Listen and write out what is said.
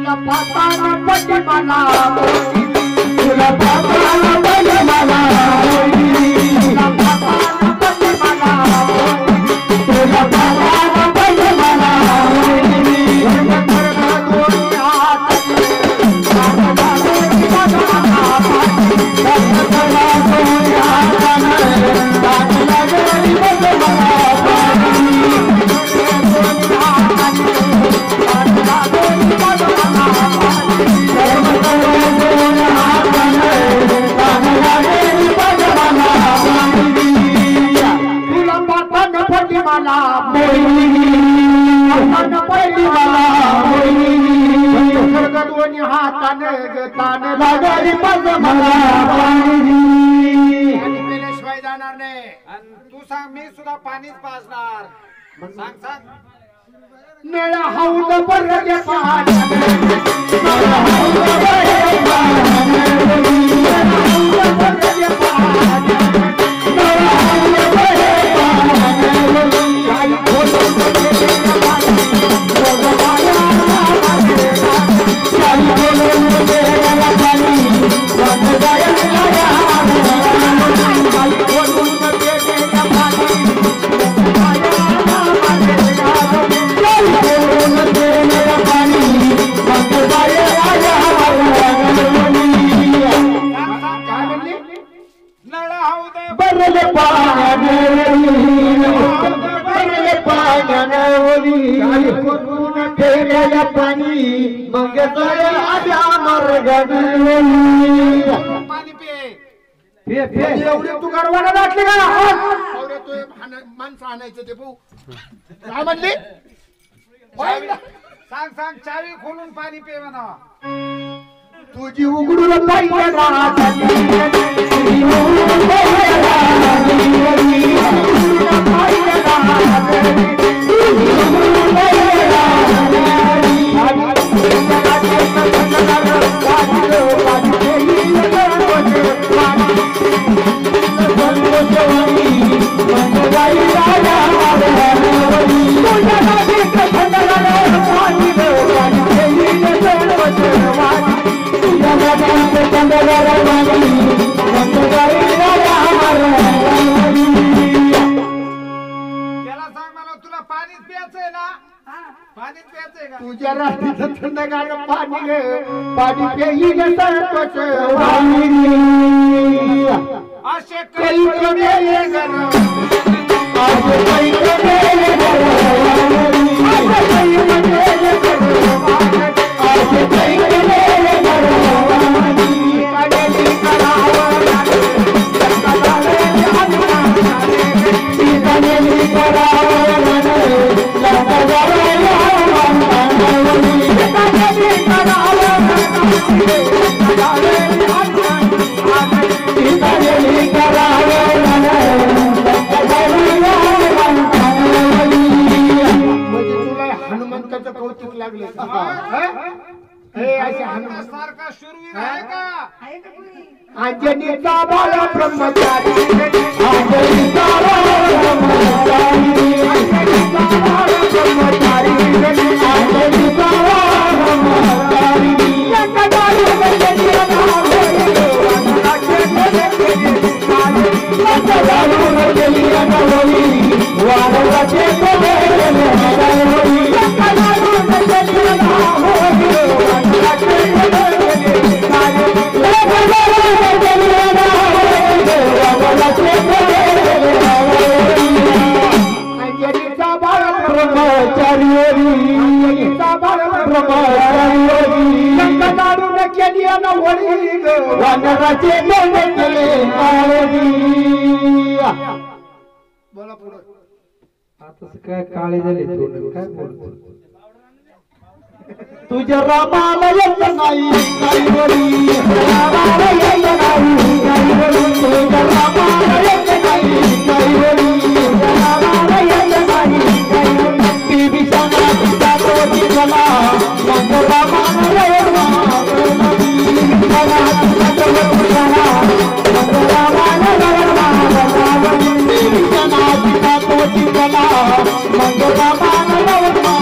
तुला पाताना पटे मला तुला पाताना पटे मला तुला पाताना पटे मला तुला पाताना पटे मला पेल्याशिवाय जाणार नाही आणि तू सांग मी सुद्धा पाणीच पाजणार सांग सांग नळा हौद परगे पाणी मग पाणी पे एवढी तू गरवाना वाटली का तू माणसं आणायचं ते भाऊ काय म्हणली सांग सांग चावी खोलून पाणी पे म्हणा तुझी उघडून पाहिजे तुझ्या रात्रीचं थंडगार पाणी पाणी पेईल संतोष असे काही हनुमंताचं कौतुक लागले सारखा शूरवीर आहे का अंजनीचा बाळा ब्रह्मचारी अंजनीचा बाळा ब्रह्मचारी अंजनीचा बाळा ब्रह्मचारी अंजनीचा बाळा ब्रह्मचारी बोला पुढे आता काय काळे झाले काय बोलतो तुझ्या रामाला येत नाही काही बोली रामाला येत नाही काही बोली तुझ्या रामाला येत नाही काही बोली रामाला येत नाही काही बोली ती बिचारा तिचा तो तिला मग रामाला येत नाही बिचारा तिचा तो तिला मग रामाला येत नाही बिचारा तिचा तो तिला मग रामाला येत नाही